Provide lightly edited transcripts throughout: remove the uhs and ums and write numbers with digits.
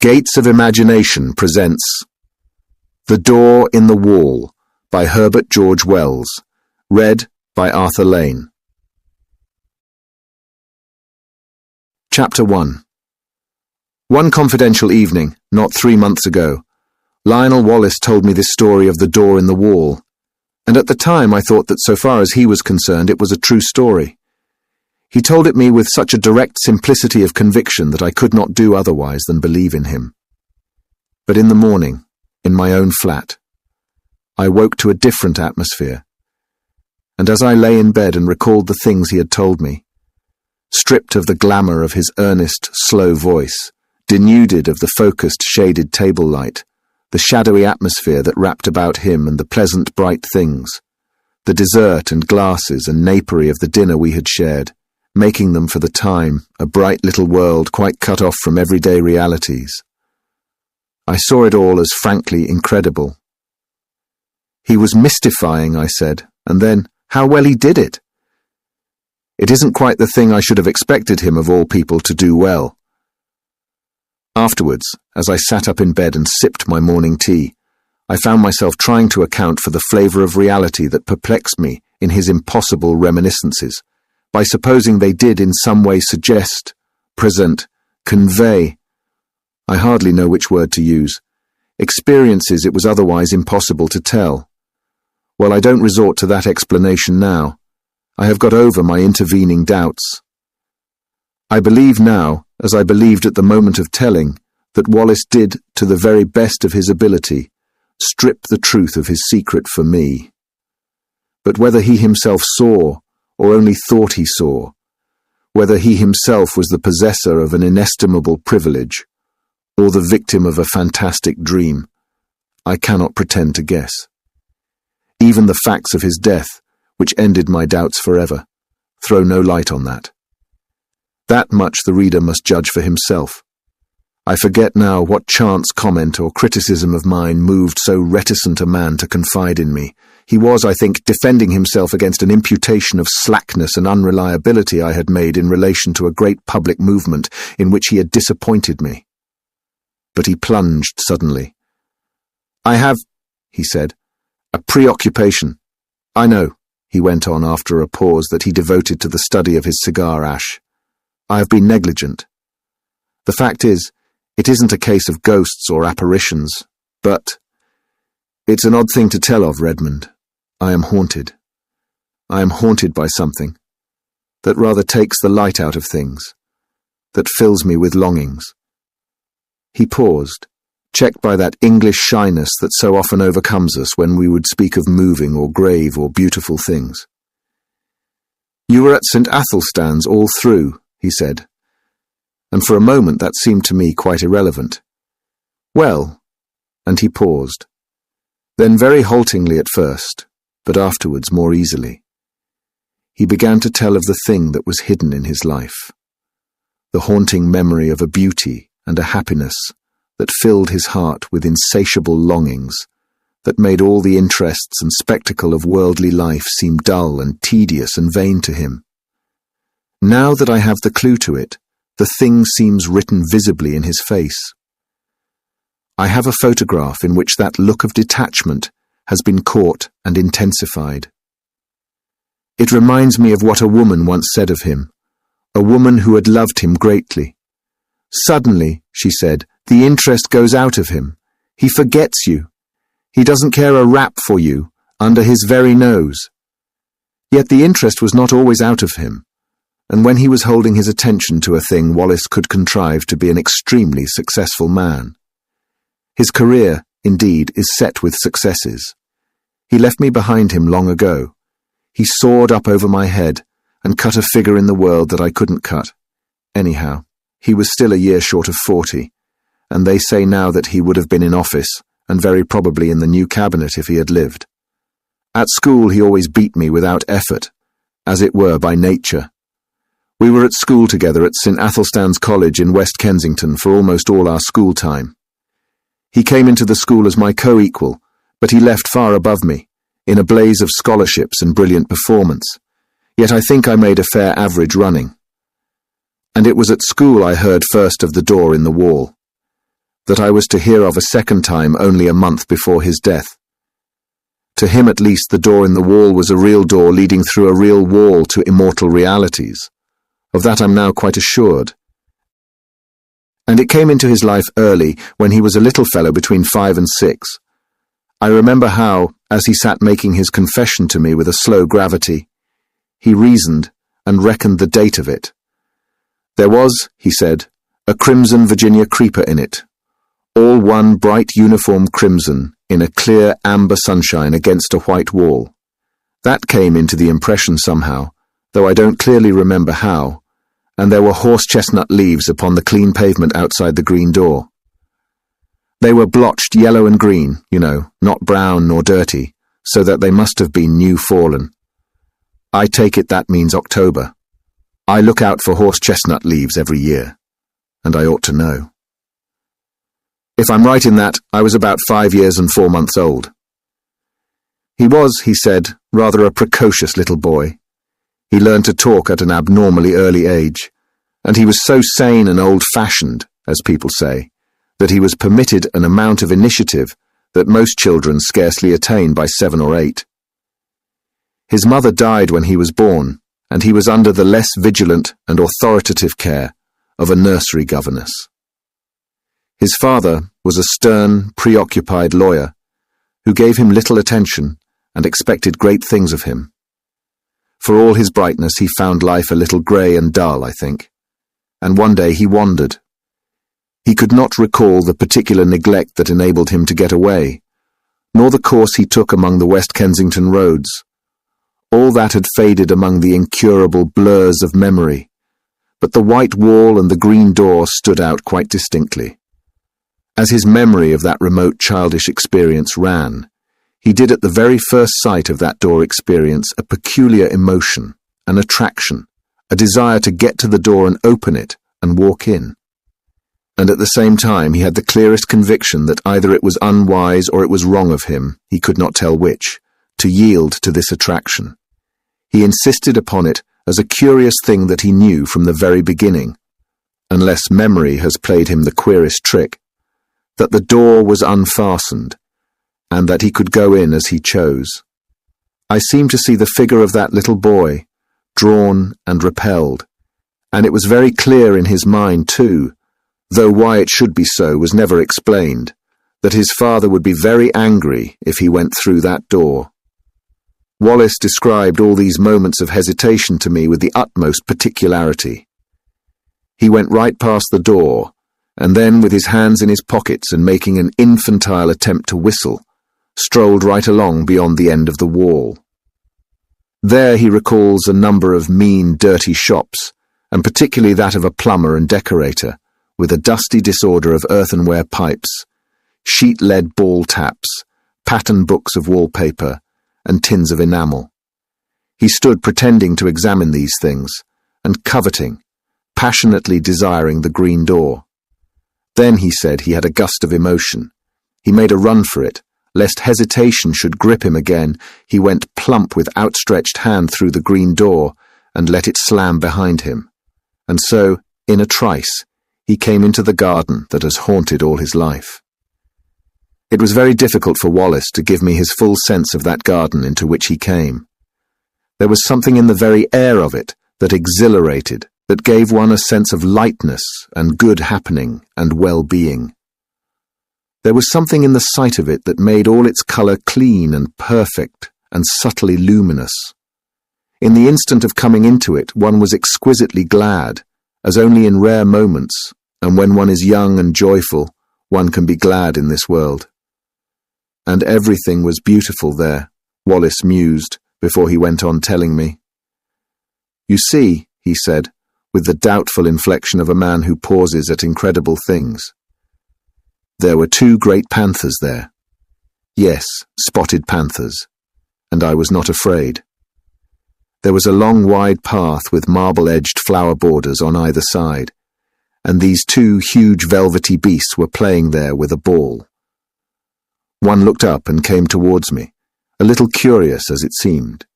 Gates of Imagination presents The Door in the Wall by Herbert George Wells, read by Arthur Lane. Chapter 1. One confidential evening, not 3 months ago, Lionel Wallace told me this story of the door in the wall, and at the time I thought that so far as he was concerned it was a true story. He told it me with such a direct simplicity of conviction that I could not do otherwise than believe in him. But in the morning, in my own flat, I woke to a different atmosphere, and as I lay in bed and recalled the things he had told me, stripped of the glamour of his earnest, slow voice, denuded of the focused, shaded table light, the shadowy atmosphere that wrapped about him and the pleasant, bright things, the dessert and glasses and napery of the dinner we had shared, making them for the time a bright little world quite cut off from everyday realities. I saw it all as frankly incredible. He was mystifying, I said, and then, how well he did it! It isn't quite the thing I should have expected him of all people to do well. Afterwards, as I sat up in bed and sipped my morning tea, I found myself trying to account for the flavour of reality that perplexed me in his impossible reminiscences, by supposing they did in some way suggest, present, convey, I hardly know which word to use, experiences it was otherwise impossible to tell. Well, I don't resort to that explanation now. I have got over my intervening doubts. I believe now, as I believed at the moment of telling, that Wallace did, to the very best of his ability, strip the truth of his secret for me. But whether he himself saw, or only thought he saw, whether he himself was the possessor of an inestimable privilege, or the victim of a fantastic dream, I cannot pretend to guess. Even the facts of his death, which ended my doubts forever, throw no light on that. That much the reader must judge for himself. I forget now what chance comment or criticism of mine moved so reticent a man to confide in me. He was, I think, defending himself against an imputation of slackness and unreliability I had made in relation to a great public movement in which he had disappointed me. But he plunged suddenly. "I have," he said, "a preoccupation. I know," he went on after a pause that he devoted to the study of his cigar ash. "I have been negligent. The fact is, it isn't a case of ghosts or apparitions, but it's an odd thing to tell of, Redmond. I am haunted. I am haunted by something that rather takes the light out of things, that fills me with longings." He paused, checked by that English shyness that so often overcomes us when we would speak of moving or grave or beautiful things. "You were at St. Athelstan's all through," he said, and for a moment that seemed to me quite irrelevant. "Well," and he paused, then very haltingly at first, but afterwards more easily, he began to tell of the thing that was hidden in his life, the haunting memory of a beauty and a happiness that filled his heart with insatiable longings, that made all the interests and spectacle of worldly life seem dull and tedious and vain to him. Now that I have the clue to it, the thing seems written visibly in his face. I have a photograph in which that look of detachment has been caught and intensified. It reminds me of what a woman once said of him, a woman who had loved him greatly. "Suddenly," she said, "the interest goes out of him. He forgets you. He doesn't care a rap for you, under his very nose." Yet the interest was not always out of him, and when he was holding his attention to a thing, Wallace could contrive to be an extremely successful man. His career, indeed, is set with successes. He left me behind him long ago. He soared up over my head and cut a figure in the world that I couldn't cut. Anyhow, he was still a year short of 40, and they say now that he would have been in office, and very probably in the new cabinet if he had lived. At school he always beat me without effort, as it were by nature. We were at school together at St. Athelstan's College in West Kensington for almost all our school time. He came into the school as my co-equal, but he left far above me, in a blaze of scholarships and brilliant performance, yet I think I made a fair average running. And it was at school I heard first of the door in the wall. that I was to hear of a second time only a month before his death. To him at least the door in the wall was a real door leading through a real wall to immortal realities. Of that I'm now quite assured. And it came into his life early, when he was a little fellow between 5 and 6. I remember how, as he sat making his confession to me with a slow gravity, he reasoned and reckoned the date of it. There was, he said, a crimson Virginia creeper in it, all one bright uniform crimson in a clear amber sunshine against a white wall. That came into the impression somehow, though I don't clearly remember how, and there were horse-chestnut leaves upon the clean pavement outside the green door. They were blotched yellow and green, you know, not brown nor dirty, so that they must have been new fallen. I take it that means October. I look out for horse-chestnut leaves every year, and I ought to know. If I'm right in that, I was about 5 years and 4 months old. He was, he said, rather a precocious little boy. He learned to talk at an abnormally early age, and he was so sane and old-fashioned, as people say, that he was permitted an amount of initiative that most children scarcely attain by 7 or 8. His mother died when he was born, and he was under the less vigilant and authoritative care of a nursery governess. His father was a stern, preoccupied lawyer who gave him little attention and expected great things of him. For all his brightness, he found life a little grey and dull, I think, and one day he wandered. He could not recall the particular neglect that enabled him to get away, nor the course he took among the West Kensington roads. All that had faded among the incurable blurs of memory, but the white wall and the green door stood out quite distinctly. As his memory of that remote childish experience ran, he did at the very first sight of that door experience a peculiar emotion, an attraction, a desire to get to the door and open it and walk in. And at the same time he had the clearest conviction that either it was unwise or it was wrong of him, he could not tell which, to yield to this attraction. He insisted upon it as a curious thing that he knew from the very beginning, unless memory has played him the queerest trick, that the door was unfastened, and that he could go in as he chose. I seemed to see the figure of that little boy, drawn and repelled, and it was very clear in his mind too, though why it should be so was never explained, that his father would be very angry if he went through that door. Wallace described all these moments of hesitation to me with the utmost particularity. He went right past the door, and then, with his hands in his pockets and making an infantile attempt to whistle, strolled right along beyond the end of the wall. There he recalls a number of mean, dirty shops, and particularly that of a plumber and decorator, with a dusty disorder of earthenware pipes, sheet-lead ball taps, pattern books of wallpaper, and tins of enamel. He stood pretending to examine these things, and coveting, passionately desiring the green door. Then, he said, he had a gust of emotion. He made a run for it. Lest hesitation should grip him again, he went plump with outstretched hand through the green door and let it slam behind him. And so, in a trice, he came into the garden that has haunted all his life. It was very difficult for Wallace to give me his full sense of that garden into which he came. There was something in the very air of it that exhilarated, that gave one a sense of lightness and good happening and well-being. There was something in the sight of it that made all its colour clean and perfect and subtly luminous. In the instant of coming into it, one was exquisitely glad, as only in rare moments, and when one is young and joyful, one can be glad in this world. And everything was beautiful there, Wallace mused, before he went on telling me. You see, he said, with the doubtful inflection of a man who pauses at incredible things. There were 2 great panthers there. Yes, spotted panthers. And I was not afraid. There was a long wide path with marble-edged flower borders on either side, and these 2 huge velvety beasts were playing there with a ball. One looked up and came towards me, a little curious as it seemed.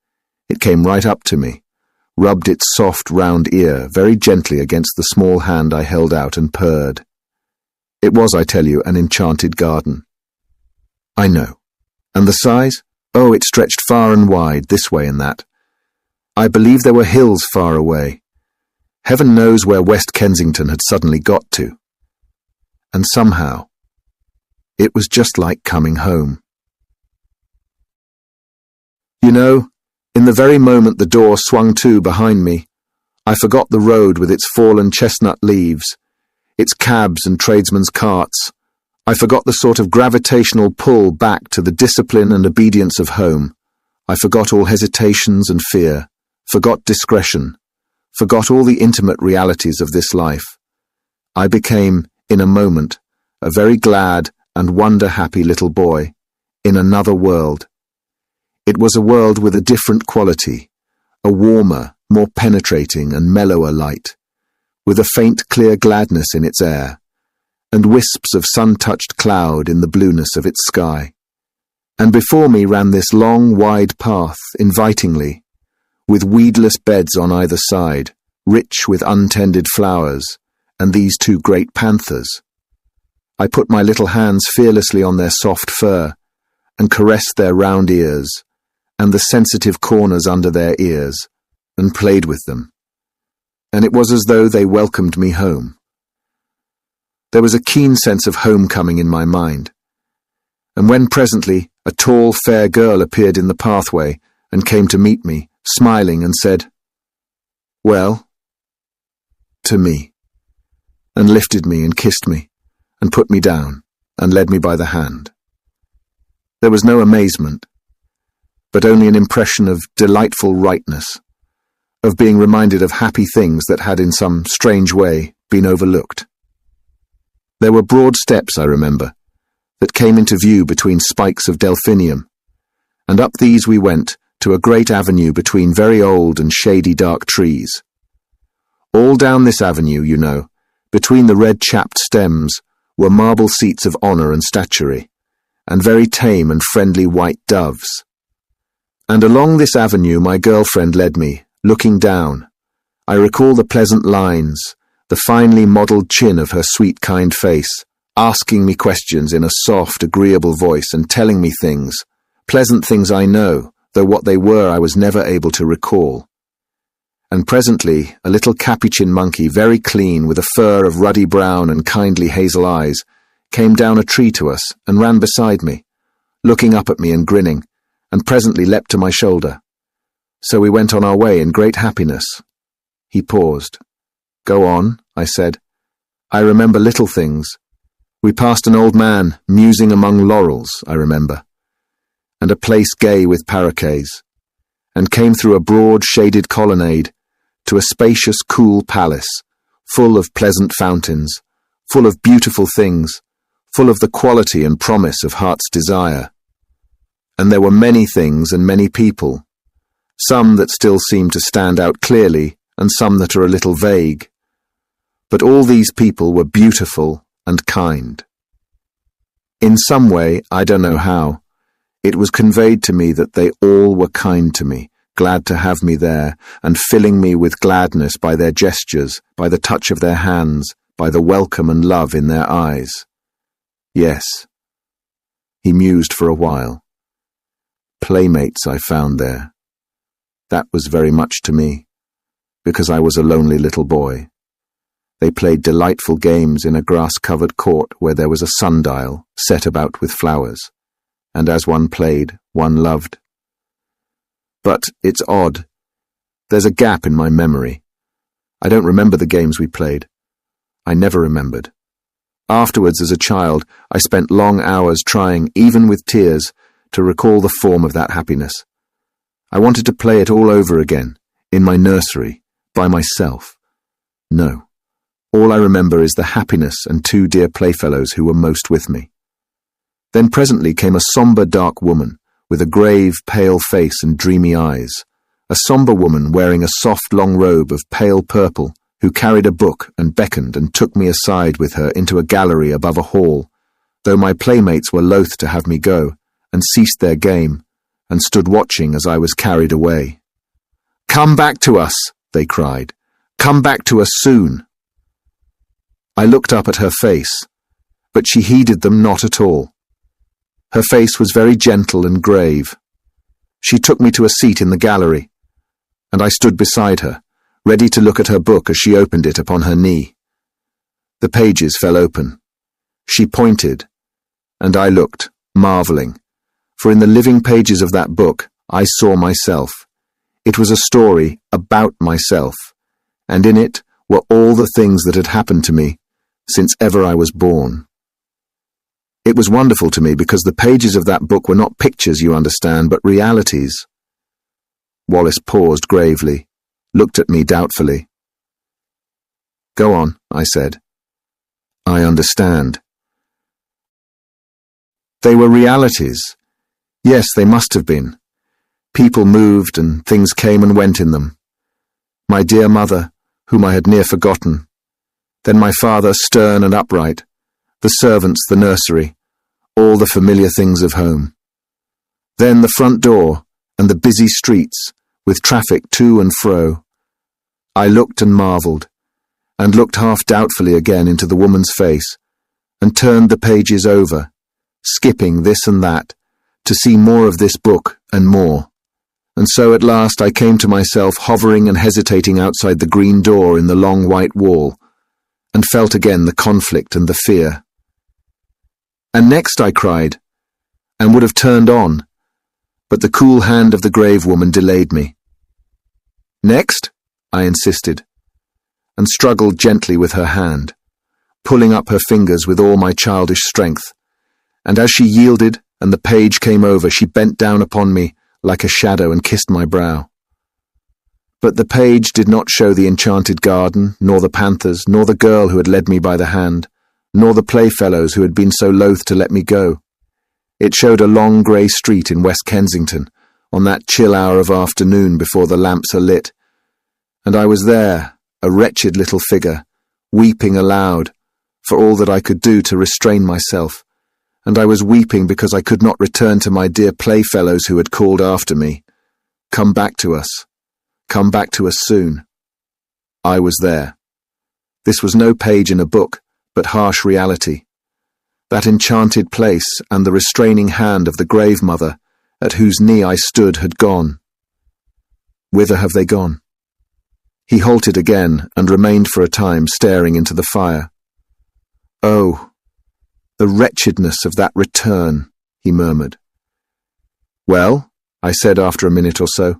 It came right up to me, rubbed its soft round ear very gently against the small hand I held out and purred. It was, I tell you, an enchanted garden. I know. And the size? Oh, it stretched far and wide, this way and that. I believe there were hills far away. Heaven knows where West Kensington had suddenly got to. And somehow, it was just like coming home. You know, in the very moment the door swung to behind me, I forgot the road with its fallen chestnut leaves, its cabs and tradesmen's carts. I forgot the sort of gravitational pull back to the discipline and obedience of home. I forgot all hesitations and fear, forgot discretion, forgot all the intimate realities of this life. I became, in a moment, a very glad and wonder-happy little boy, in another world. It was a world with a different quality, a warmer, more penetrating and mellower light, with a faint clear gladness in its air, and wisps of sun-touched cloud in the blueness of its sky. And before me ran this long, wide path, invitingly, with weedless beds on either side, rich with untended flowers, and these two great panthers. I put my little hands fearlessly on their soft fur, and caressed their round ears, and the sensitive corners under their ears, and played with them. And it was as though they welcomed me home. There was a keen sense of homecoming in my mind. And when presently a tall, fair girl appeared in the pathway and came to meet me, smiling, and said, "Well," to me, and lifted me and kissed me, and put me down, and led me by the hand. There was no amazement, but only an impression of delightful rightness, of being reminded of happy things that had in some strange way been overlooked. There were broad steps, I remember, that came into view between spikes of delphinium, and up these we went to a great avenue between very old and shady dark trees. All down this avenue, you know, between the red-chapped stems, were marble seats of honour and statuary, and very tame and friendly white doves. And along this avenue my girlfriend led me, looking down. I recall the pleasant lines, the finely modelled chin of her sweet, kind face, asking me questions in a soft, agreeable voice and telling me things, pleasant things I know, though what they were I was never able to recall. And presently a little capuchin monkey, very clean, with a fur of ruddy brown and kindly hazel eyes, came down a tree to us and ran beside me, looking up at me and grinning, and presently leapt to my shoulder. So we went on our way in great happiness. He paused. "Go on," I said. "I remember little things. We passed an old man musing among laurels, I remember, and a place gay with paroquets, and came through a broad shaded colonnade to a spacious cool palace, full of pleasant fountains, full of beautiful things, full of the quality and promise of heart's desire. And there were many things and many people, some that still seem to stand out clearly and some that are a little vague. But all these people were beautiful and kind. In some way, I don't know how, it was conveyed to me that they all were kind to me, glad to have me there, and filling me with gladness by their gestures, by the touch of their hands, by the welcome and love in their eyes. Yes." He mused for a while. "Playmates I found there. That was very much to me, because I was a lonely little boy. They played delightful games in a grass-covered court where there was a sundial set about with flowers, and as one played, one loved. But it's odd. There's a gap in my memory. I don't remember the games we played. I never remembered. Afterwards, as a child, I spent long hours trying, even with tears, to recall the form of that happiness. I wanted to play it all over again, in my nursery, by myself. No. All I remember is the happiness and two dear playfellows who were most with me. Then presently came a sombre dark woman, with a grave, pale face and dreamy eyes, a sombre woman wearing a soft long robe of pale purple, who carried a book and beckoned and took me aside with her into a gallery above a hall, though my playmates were loath to have me go, and ceased their game, and stood watching as I was carried away. "Come back to us," they cried. "Come back to us soon." I looked up at her face, but she heeded them not at all. Her face was very gentle and grave. She took me to a seat in the gallery, and I stood beside her, ready to look at her book as she opened it upon her knee. The pages fell open. She pointed, and I looked, marveling, for in the living pages of that book I saw myself. It was a story about myself, and in it were all the things that had happened to me since ever I was born. It was wonderful to me because the pages of that book were not pictures, you understand, but realities. Wallace paused gravely, looked at me doubtfully. "Go on," I said. "I understand." They were realities. Yes, they must have been. People moved and things came and went in them. My dear mother, whom I had near forgotten. Then my father, stern and upright. The servants, the nursery. All the familiar things of home. Then the front door and the busy streets, with traffic to and fro. I looked and marvelled, and looked half doubtfully again into the woman's face, and turned the pages over, skipping this and that, to see more of this book and more. And so at last I came to myself hovering and hesitating outside the green door in the long white wall, and felt again the conflict and the fear. "And next," I cried, and would have turned on, but the cool hand of the grave woman delayed me. "Next?" I insisted, and struggled gently with her hand, pulling up her fingers with all my childish strength, and as she yielded and the page came over, she bent down upon me like a shadow and kissed my brow. But the page did not show the enchanted garden, nor the panthers, nor the girl who had led me by the hand, nor the playfellows who had been so loath to let me go. It showed a long grey street in West Kensington, on that chill hour of afternoon before the lamps are lit, and I was there, a wretched little figure, weeping aloud, for all that I could do to restrain myself, and I was weeping because I could not return to my dear playfellows who had called after me, "Come back to us. Come back to us soon." I was there. This was no page in a book, but harsh reality. That enchanted place and the restraining hand of the grave mother, at whose knee I stood, had gone. Whither have they gone? He halted again and remained for a time staring into the fire. "Oh, the wretchedness of that return," he murmured. "Well," I said after a minute or so,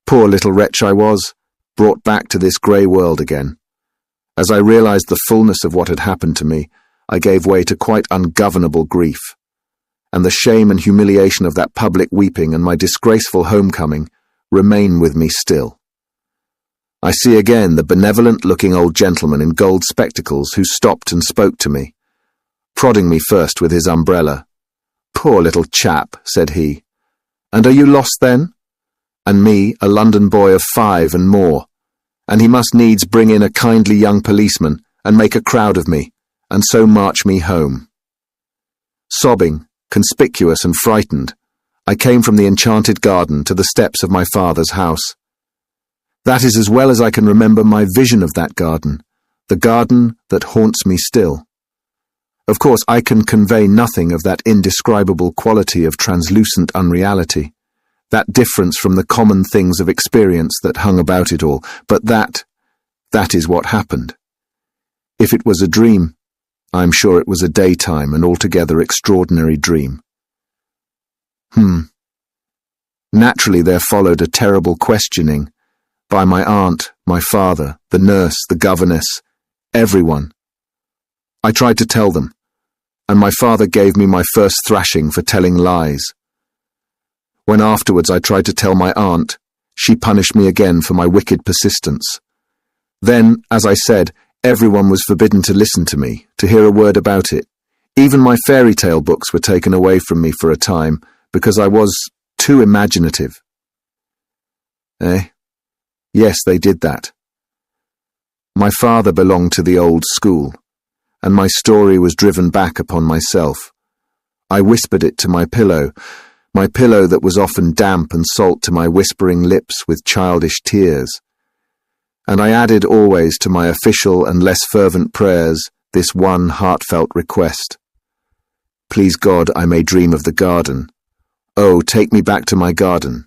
"poor little wretch I was, brought back to this grey world again. As I realized the fullness of what had happened to me, I gave way to quite ungovernable grief, and the shame and humiliation of that public weeping and my disgraceful homecoming remain with me still. I see again the benevolent-looking old gentleman in gold spectacles who stopped and spoke to me, prodding me first with his umbrella. 'Poor little chap,' said he. 'And are you lost then?' And me, a London boy of 5 and more, and he must needs bring in a kindly young policeman and make a crowd of me, and so march me home. Sobbing, conspicuous and frightened, I came from the enchanted garden to the steps of my father's house. That is as well as I can remember my vision of that garden, the garden that haunts me still. Of course, I can convey nothing of that indescribable quality of translucent unreality, that difference from the common things of experience that hung about it all, but that is what happened. If it was a dream, I'm sure it was a daytime and altogether extraordinary dream. Naturally there followed a terrible questioning by my aunt, my father, the nurse, the governess, everyone. I tried to tell them, and my father gave me my first thrashing for telling lies. When afterwards I tried to tell my aunt, she punished me again for my wicked persistence. Then, as I said, everyone was forbidden to listen to me, to hear a word about it. Even my fairy tale books were taken away from me for a time, because I was too imaginative. Yes, they did that. My father belonged to the old school, and my story was driven back upon myself. I whispered it to my pillow that was often damp and salt to my whispering lips with childish tears. And I added always to my official and less fervent prayers this one heartfelt request. Please God, I may dream of the garden. Oh, take me back to my garden.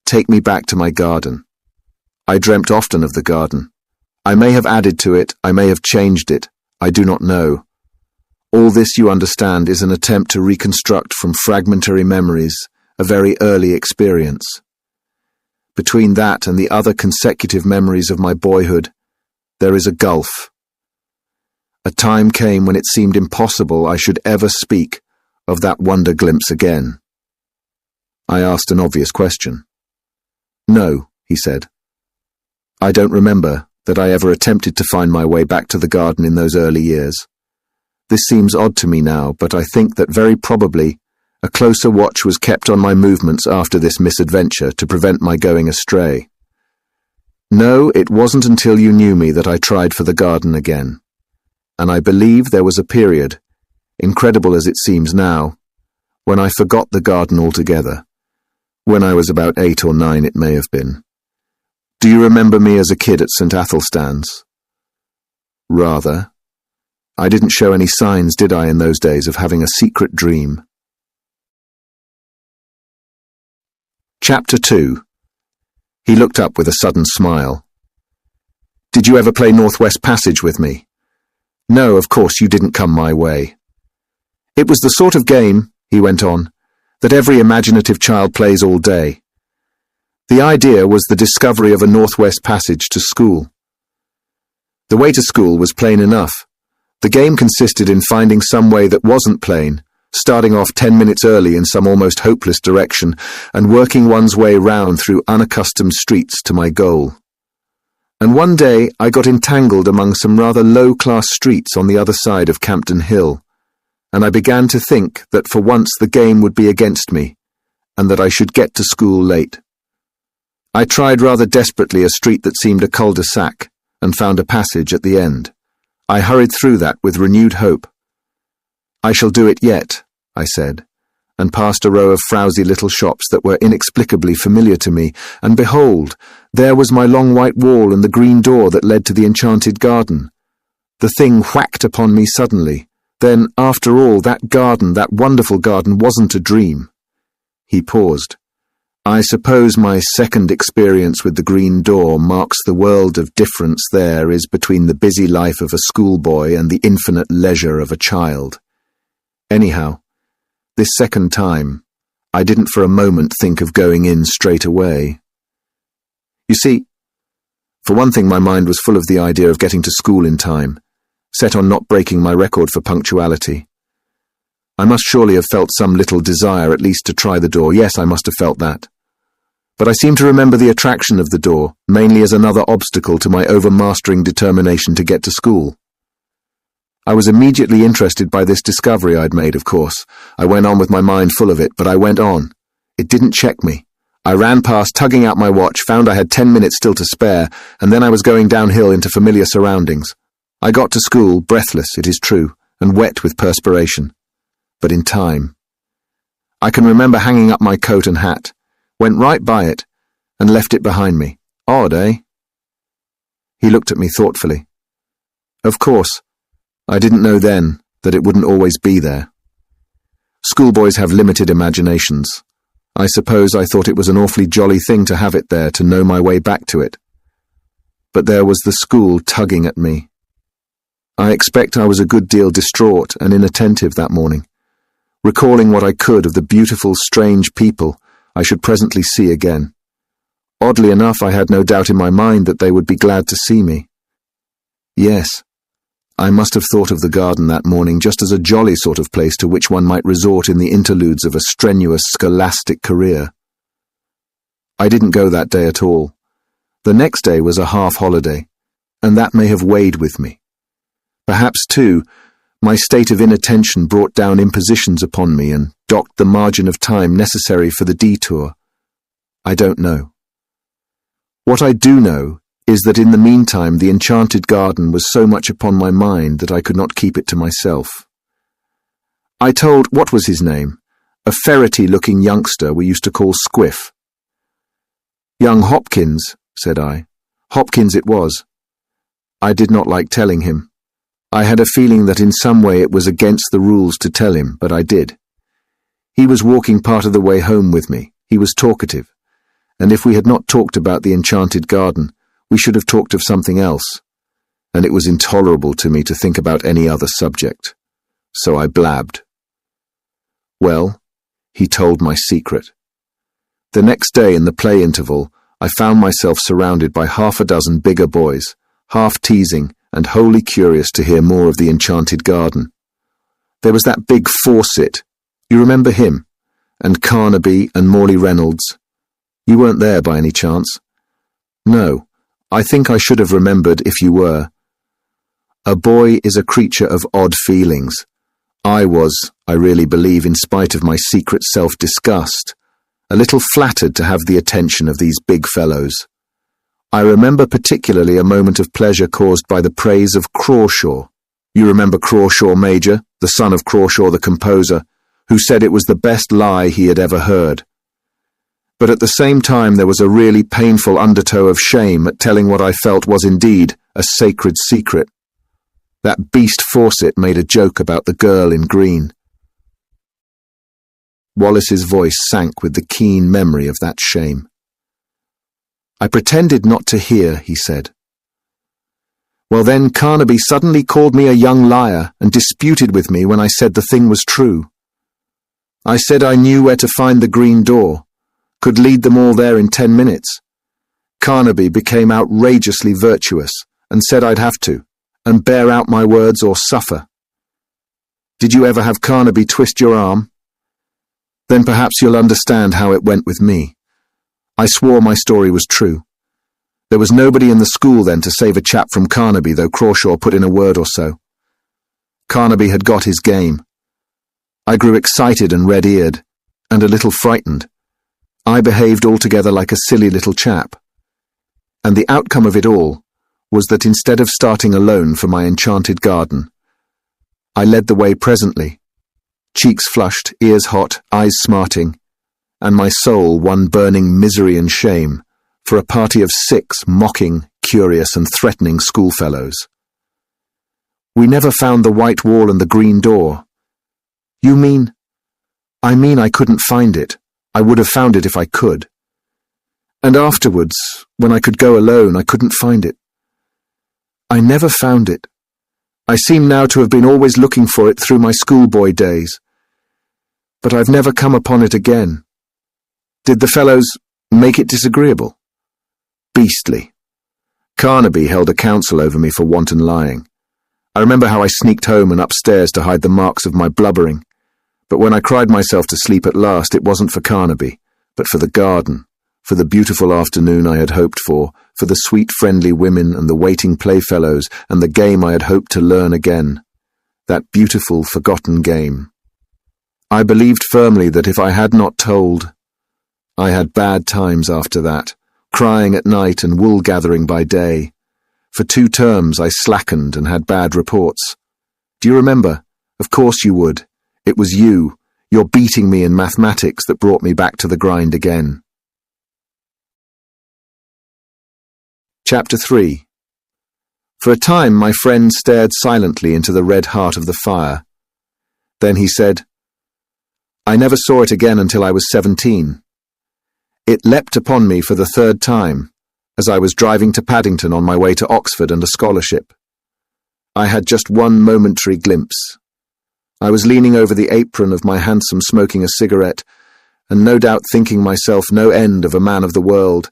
Take me back to my garden. I dreamt often of the garden. I may have added to it, I may have changed it, I do not know. All this, you understand, is an attempt to reconstruct from fragmentary memories a very early experience. Between that and the other consecutive memories of my boyhood, there is a gulf. A time came when it seemed impossible I should ever speak of that wonder glimpse again. I asked an obvious question. No, he said. I don't remember that I ever attempted to find my way back to the garden in those early years. This seems odd to me now, but I think that very probably a closer watch was kept on my movements after this misadventure to prevent my going astray. No, it wasn't until you knew me that I tried for the garden again. And I believe there was a period, incredible as it seems now, when I forgot the garden altogether. When I was about 8 or 9 it may have been. Do you remember me as a kid at St. Athelstan's? Rather. I didn't show any signs, did I, in those days, of having a secret dream? Chapter 2. He looked up with a sudden smile. Did you ever play Northwest Passage with me? No, of course you didn't come my way. It was the sort of game, he went on, that every imaginative child plays all day. The idea was the discovery of a Northwest Passage to school. The way to school was plain enough. The game consisted in finding some way that wasn't plain, starting off 10 minutes early in some almost hopeless direction, and working one's way round through unaccustomed streets to my goal. And one day I got entangled among some rather low-class streets on the other side of Campden Hill, and I began to think that for once the game would be against me, and that I should get to school late. I tried rather desperately a street that seemed a cul-de-sac, and found a passage at the end. I hurried through that with renewed hope. I shall do it yet, I said, and passed a row of frowsy little shops that were inexplicably familiar to me, and behold, there was my long white wall and the green door that led to the enchanted garden. The thing whacked upon me suddenly. Then, after all, that garden, that wonderful garden, wasn't a dream. He paused. I suppose my second experience with the green door marks the world of difference there is between the busy life of a schoolboy and the infinite leisure of a child. Anyhow, this second time, I didn't for a moment think of going in straight away. You see, for one thing, my mind was full of the idea of getting to school in time, set on not breaking my record for punctuality. I must surely have felt some little desire at least to try the door. Yes, I must have felt that. But I seem to remember the attraction of the door, mainly as another obstacle to my overmastering determination to get to school. I was immediately interested by this discovery I'd made, of course. I went on with my mind full of it, but I went on. It didn't check me. I ran past, tugging out my watch, found I had 10 minutes still to spare, and then I was going downhill into familiar surroundings. I got to school, breathless, it is true, and wet with perspiration. But in time. I can remember hanging up my coat and hat, went right by it, and left it behind me. Odd, eh? He looked at me thoughtfully. Of course, I didn't know then that it wouldn't always be there. Schoolboys have limited imaginations. I suppose I thought it was an awfully jolly thing to have it there, to know my way back to it. But there was the school tugging at me. I expect I was a good deal distraught and inattentive that morning, recalling what I could of the beautiful, strange people I should presently see again. Oddly enough, I had no doubt in my mind that they would be glad to see me. Yes, I must have thought of the garden that morning just as a jolly sort of place to which one might resort in the interludes of a strenuous scholastic career. I didn't go that day at all. The next day was a half-holiday, and that may have weighed with me. Perhaps, too, my state of inattention brought down impositions upon me and docked the margin of time necessary for the detour. I don't know. What I do know is that in the meantime the enchanted garden was so much upon my mind that I could not keep it to myself. I told, what was his name? A ferrety-looking youngster we used to call Squiff. Young Hopkins, said I. Hopkins it was. I did not like telling him. I had a feeling that in some way it was against the rules to tell him, but I did. He was walking part of the way home with me. He was talkative, and if we had not talked about the enchanted garden, we should have talked of something else, and it was intolerable to me to think about any other subject. So I blabbed. Well, he told my secret. The next day in the play interval, I found myself surrounded by half a dozen bigger boys, half teasing and wholly curious to hear more of the enchanted garden. There was that big Fawcett, you remember him, and Carnaby and Morley Reynolds. You weren't there by any chance? No, I think I should have remembered if you were. A boy is a creature of odd feelings. I was, I really believe, in spite of my secret self-disgust, a little flattered to have the attention of these big fellows. I remember particularly a moment of pleasure caused by the praise of Crawshaw. You remember Crawshaw Major, the son of Crawshaw the composer, who said it was the best lie he had ever heard. But at the same time there was a really painful undertow of shame at telling what I felt was indeed a sacred secret. That beast Fawcett made a joke about the girl in green. Wallace's voice sank with the keen memory of that shame. I pretended not to hear, he said. Well then, Carnaby suddenly called me a young liar and disputed with me when I said the thing was true. I said I knew where to find the green door, could lead them all there in 10 minutes. Carnaby became outrageously virtuous and said I'd have to, and bear out my words or suffer. Did you ever have Carnaby twist your arm? Then perhaps you'll understand how it went with me. I swore my story was true. There was nobody in the school then to save a chap from Carnaby, though Crawshaw put in a word or so. Carnaby had got his game. I grew excited and red-eared, and a little frightened. I behaved altogether like a silly little chap. And the outcome of it all was that instead of starting alone for my enchanted garden, I led the way presently, cheeks flushed, ears hot, eyes smarting, and my soul one burning misery and shame, for a party of 6 mocking, curious and threatening schoolfellows. We never found the white wall and the green door. You mean? I mean I couldn't find it. I would have found it if I could. And afterwards, when I could go alone, I couldn't find it. I never found it. I seem now to have been always looking for it through my schoolboy days. But I've never come upon it again. Did the fellows make it disagreeable? Beastly. Carnaby held a council over me for wanton lying. I remember how I sneaked home and upstairs to hide the marks of my blubbering. But when I cried myself to sleep at last, it wasn't for Carnaby, but for the garden, for the beautiful afternoon I had hoped for the sweet friendly women and the waiting playfellows and the game I had hoped to learn again. That beautiful forgotten game. I believed firmly that if I had not told, I had bad times after that, crying at night and wool-gathering by day. For 2 terms I slackened and had bad reports. Do you remember? Of course you would. It was you, your beating me in mathematics, that brought me back to the grind again. Chapter 3. For a time my friend stared silently into the red heart of the fire. Then he said, I never saw it again until I was 17. It leapt upon me for the 3rd time, as I was driving to Paddington on my way to Oxford and a scholarship. I had just one momentary glimpse. I was leaning over the apron of my hansom smoking a cigarette, and no doubt thinking myself no end of a man of the world,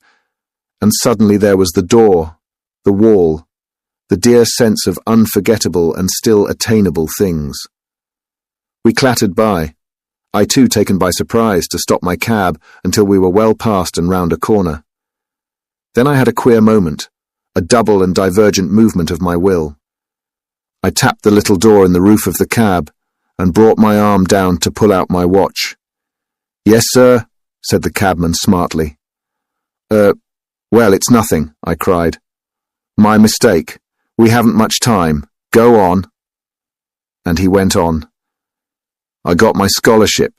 and suddenly there was the door, the wall, the dear sense of unforgettable and still attainable things. We clattered by, I too taken by surprise to stop my cab until we were well past and round a corner. Then I had a queer moment, a double and divergent movement of my will. I tapped the little door in the roof of the cab and brought my arm down to pull out my watch. Yes, sir, said the cabman smartly. Well, it's nothing, I cried. My mistake. We haven't much time. Go on. And he went on. I got my scholarship,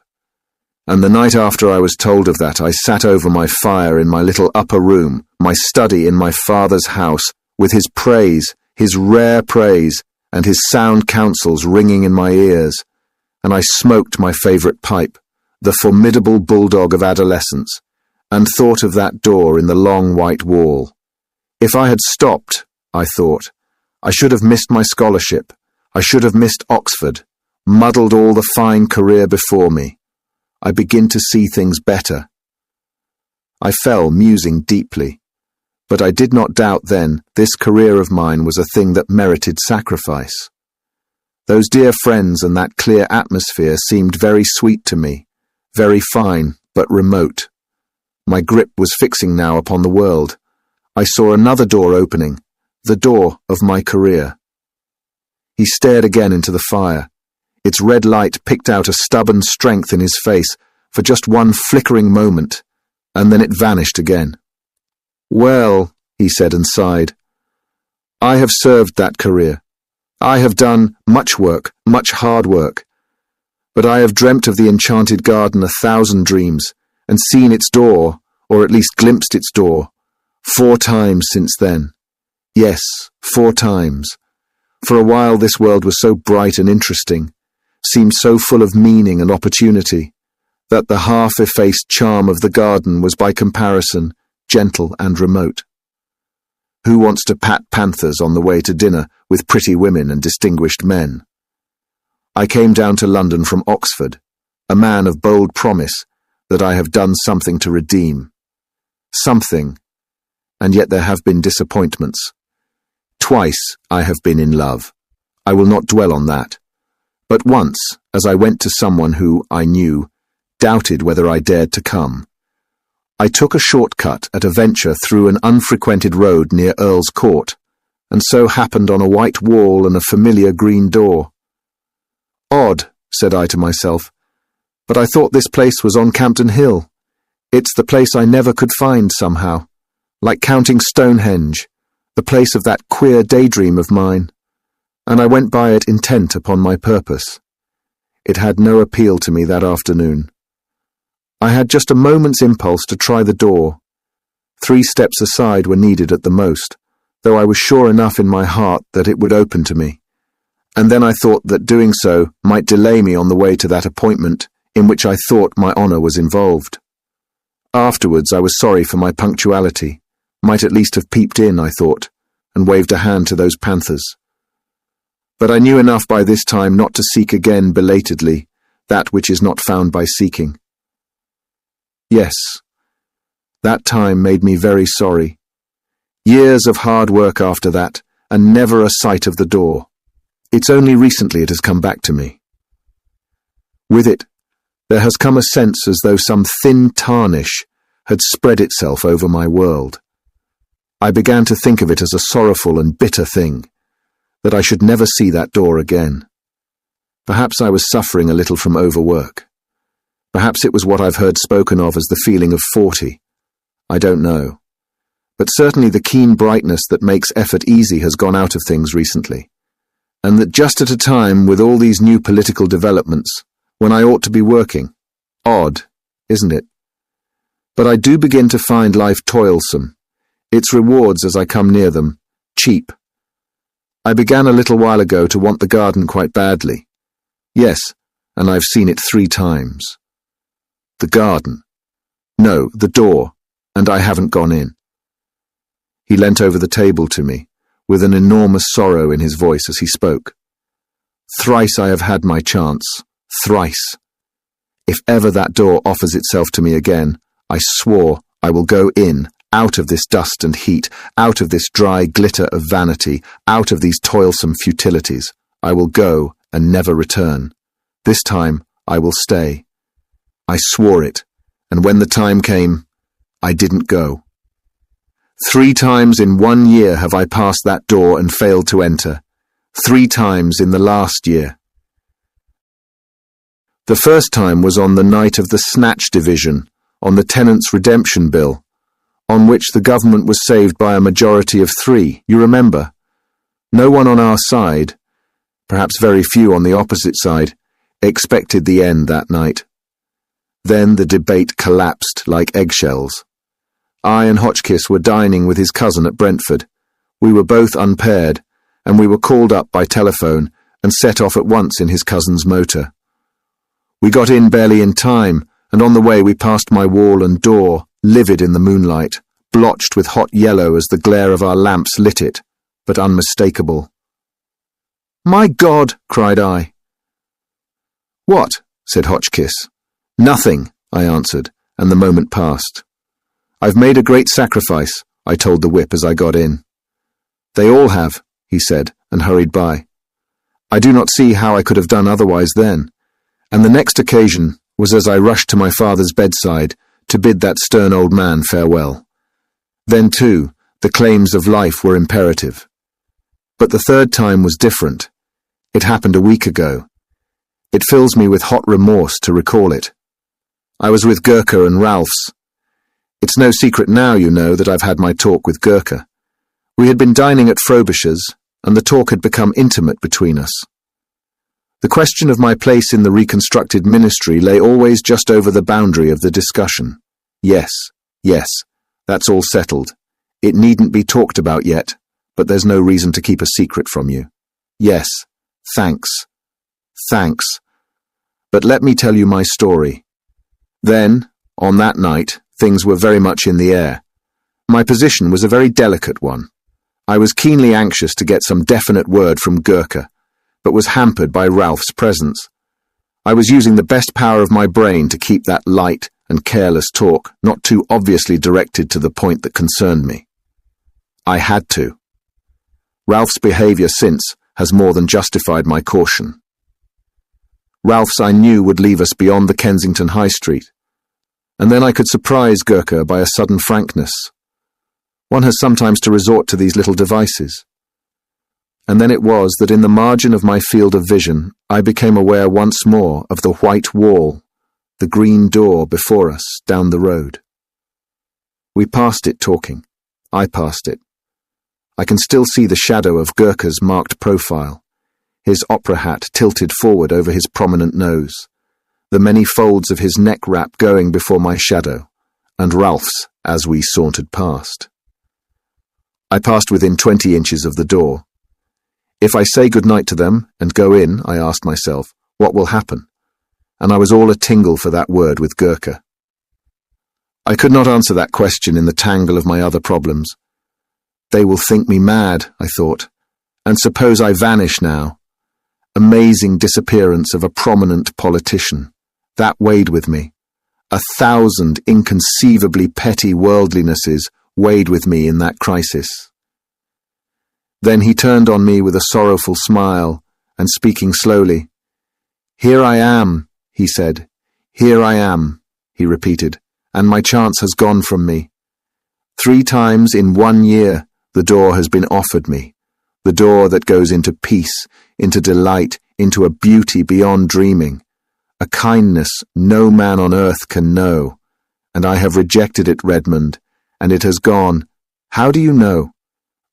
and the night after I was told of that, I sat over my fire in my little upper room, my study in my father's house, with his praise, his rare praise, and his sound counsels ringing in my ears, and I smoked my favourite pipe, the formidable bulldog of adolescence, and thought of that door in the long white wall. If I had stopped, I thought, I should have missed my scholarship, I should have missed Oxford, muddled all the fine career before me. I begin to see things better. I fell musing deeply, but I did not doubt then this career of mine was a thing that merited sacrifice. Those dear friends and that clear atmosphere seemed very sweet to me, very fine but remote. My grip was fixing now upon the world. I saw another door opening, the door of my career. He stared again into the fire. Its red light picked out a stubborn strength in his face for just one flickering moment, and then it vanished again. "Well," he said and sighed, "I have served that career. I have done much work, much hard work. But I have dreamt of the enchanted garden 1,000 dreams, and seen its door, or at least glimpsed its door, 4 times since then. Yes, 4 times. For a while this world was so bright and interesting, seemed so full of meaning and opportunity, that the half-effaced charm of the garden was by comparison gentle and remote. Who wants to pat panthers on the way to dinner with pretty women and distinguished men? I came down to London from Oxford, a man of bold promise that I have done something to redeem. Something, and yet there have been disappointments. Twice I have been in love. I will not dwell on that. But once, as I went to someone who, I knew, doubted whether I dared to come, I took a shortcut at a venture through an unfrequented road near Earl's Court, and so happened on a white wall and a familiar green door. "Odd," said I to myself, "but I thought this place was on Campden Hill. It's the place I never could find somehow, like counting Stonehenge, the place of that queer daydream of mine." And I went by it intent upon my purpose. It had no appeal to me that afternoon. I had just a moment's impulse to try the door. 3 steps aside were needed at the most, though I was sure enough in my heart that it would open to me. And then I thought that doing so might delay me on the way to that appointment in which I thought my honour was involved. Afterwards I was sorry for my punctuality, might at least have peeped in, I thought, and waved a hand to those panthers. But I knew enough by this time not to seek again belatedly that which is not found by seeking. Yes, that time made me very sorry. Years of hard work after that, and never a sight of the door. It's only recently it has come back to me. With it, there has come a sense as though some thin tarnish had spread itself over my world. I began to think of it as a sorrowful and bitter thing, that I should never see that door again. Perhaps I was suffering a little from overwork. Perhaps it was what I've heard spoken of as the feeling of 40. I don't know. But certainly the keen brightness that makes effort easy has gone out of things recently. And that just at a time with all these new political developments, when I ought to be working. Odd, isn't it? But I do begin to find life toilsome. Its rewards as I come near them, cheap. I began a little while ago to want the garden quite badly. Yes, and I've seen it 3 times. The garden. No, the door, and I haven't gone in. He leant over the table to me, with an enormous sorrow in his voice as he spoke. Thrice I have had my chance. Thrice. If ever that door offers itself to me again, I swore I will go in, out of this dust and heat, out of this dry glitter of vanity, out of these toilsome futilities. I will go and never return. This time I will stay. I swore it, and when the time came, I didn't go. 3 times in 1 year have I passed that door and failed to enter. 3 times in the last year. The first time was on the night of the Snatch Division, on the Tenants' Redemption Bill, on which the government was saved by a majority of 3, you remember. No one on our side, perhaps very few on the opposite side, expected the end that night. Then the debate collapsed like eggshells. I and Hotchkiss were dining with his cousin at Brentford. We were both unpaired, and we were called up by telephone and set off at once in his cousin's motor. We got in barely in time, and on the way we passed my wall and door, livid in the moonlight, blotched with hot yellow as the glare of our lamps lit it, but unmistakable. "My God!" cried I. "What?" said Hotchkiss. "Nothing," I answered, and the moment passed. "I've made a great sacrifice," I told the whip as I got in. "They all have," he said, and hurried by. I do not see how I could have done otherwise then, and the next occasion was as I rushed to my father's bedside to bid that stern old man farewell. Then, too, the claims of life were imperative. But the third time was different. It happened a week ago. It fills me with hot remorse to recall it. I was with Gurka and Ralph's. It's no secret now, you know, that I've had my talk with Gurka. We had been dining at Frobisher's, and the talk had become intimate between us. The question of my place in the reconstructed ministry lay always just over the boundary of the discussion. Yes, that's all settled. It needn't be talked about yet, but there's no reason to keep a secret from you. Yes, thanks. But let me tell you my story. Then, on that night, things were very much in the air. My position was a very delicate one. I was keenly anxious to get some definite word from Gurka, but was hampered by Ralph's presence. I was using the best power of my brain to keep that light and careless talk not too obviously directed to the point that concerned me. I had to. Ralph's behaviour since has more than justified my caution. Ralph's I knew would leave us beyond the Kensington High Street, and then I could surprise Gurka by a sudden frankness. One has sometimes to resort to these little devices. And then it was that in the margin of my field of vision I became aware once more of the white wall, the green door before us down the road. We passed it talking. I passed it. I can still see the shadow of Gurka's marked profile, his opera hat tilted forward over his prominent nose, the many folds of his neck wrap going before my shadow, and Ralph's as we sauntered past. I passed within 20 inches of the door. If I say good night to them and go in, I asked myself, what will happen? And I was all a tingle for that word with Gurka. I could not answer that question in the tangle of my other problems. They will think me mad, I thought, and suppose I vanish now. Amazing disappearance of a prominent politician. That weighed with me. 1,000 inconceivably petty worldlinesses weighed with me in that crisis. Then he turned on me with a sorrowful smile, and speaking slowly, "Here I am," he said. "Here I am," he repeated, "and my chance has gone from me. 3 times in 1 year the door has been offered me, the door that goes into peace, into delight, into a beauty beyond dreaming, a kindness no man on earth can know, and I have rejected it, Redmond, and it has gone. How do you know?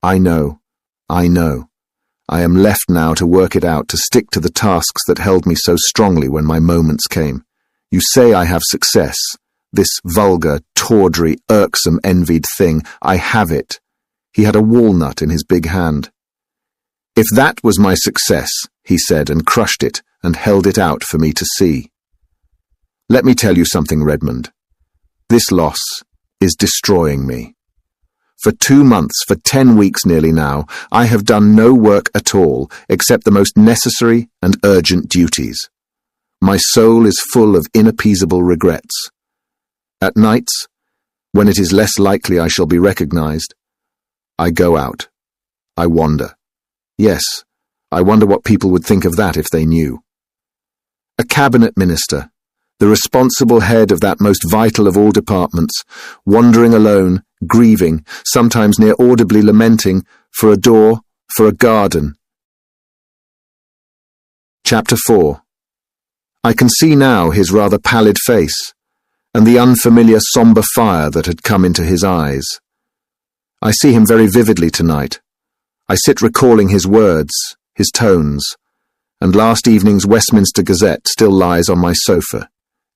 I know. I know. I am left now to work it out, to stick to the tasks that held me so strongly when my moments came. You say I have success, this vulgar, tawdry, irksome, envied thing. I have it." He had a walnut in his big hand. "If that was my success," he said, and crushed it and held it out for me to see. "Let me tell you something, Redmond. This loss is destroying me. For 2 months, for 10 weeks nearly now, I have done no work at all except the most necessary and urgent duties. My soul is full of inappeasable regrets. At nights, when it is less likely I shall be recognized, I go out. I wander. Yes, I wonder what people would think of that if they knew. A cabinet minister, the responsible head of that most vital of all departments, wandering alone, grieving, sometimes near audibly lamenting, for a door, for a garden." Chapter 4. I can see now his rather pallid face, and the unfamiliar sombre fire that had come into his eyes. I see him very vividly tonight. I sit recalling his words, his tones, and last evening's Westminster Gazette still lies on my sofa,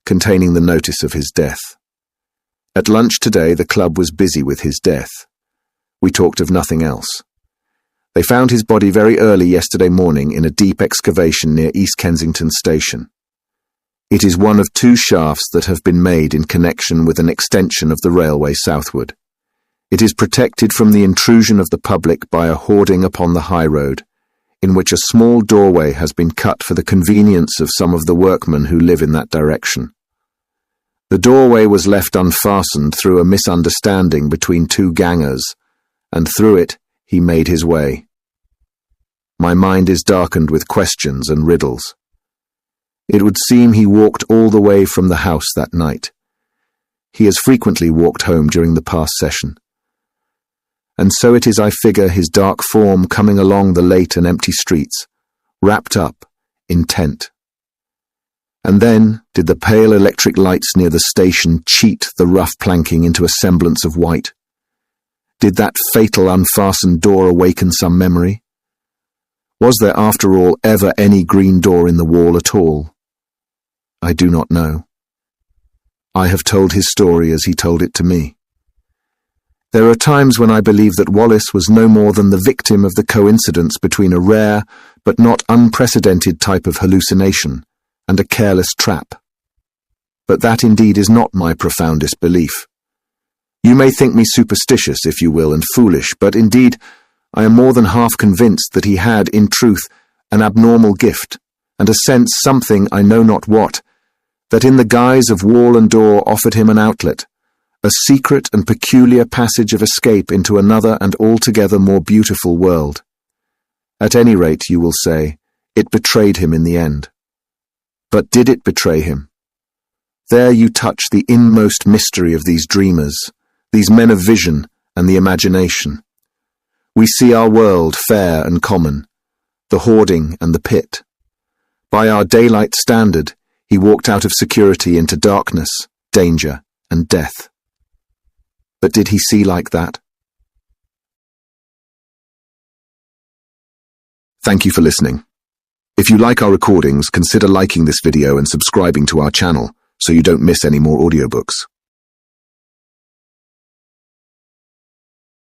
containing the notice of his death. At lunch today the club was busy with his death. We talked of nothing else. They found his body very early yesterday morning in a deep excavation near East Kensington Station. It is one of 2 shafts that have been made in connection with an extension of the railway southward. It is protected from the intrusion of the public by a hoarding upon the high road, in which a small doorway has been cut for the convenience of some of the workmen who live in that direction. The doorway was left unfastened through a misunderstanding between 2 gangers, and through it he made his way. My mind is darkened with questions and riddles. It would seem he walked all the way from the house that night. He has frequently walked home during the past session. And so it is I figure his dark form coming along the late and empty streets, wrapped up, intent. And then did the pale electric lights near the station cheat the rough planking into a semblance of white? Did that fatal unfastened door awaken some memory? Was there after all ever any green door in the wall at all? I do not know. I have told his story as he told it to me. There are times when I believe that Wallace was no more than the victim of the coincidence between a rare but not unprecedented type of hallucination and a careless trap. But that indeed is not my profoundest belief. You may think me superstitious, if you will, and foolish, but indeed I am more than half convinced that he had, in truth, an abnormal gift, and a sense something, I know not what, that in the guise of wall and door offered him an outlet, a secret and peculiar passage of escape into another and altogether more beautiful world. At any rate, you will say, it betrayed him in the end. But did it betray him? There you touch the inmost mystery of these dreamers, these men of vision and the imagination. We see our world fair and common, the hoarding and the pit. By our daylight standard, he walked out of security into darkness, danger, and death. But did he see like that? Thank you for listening. If you like our recordings, consider liking this video and subscribing to our channel so you don't miss any more audiobooks.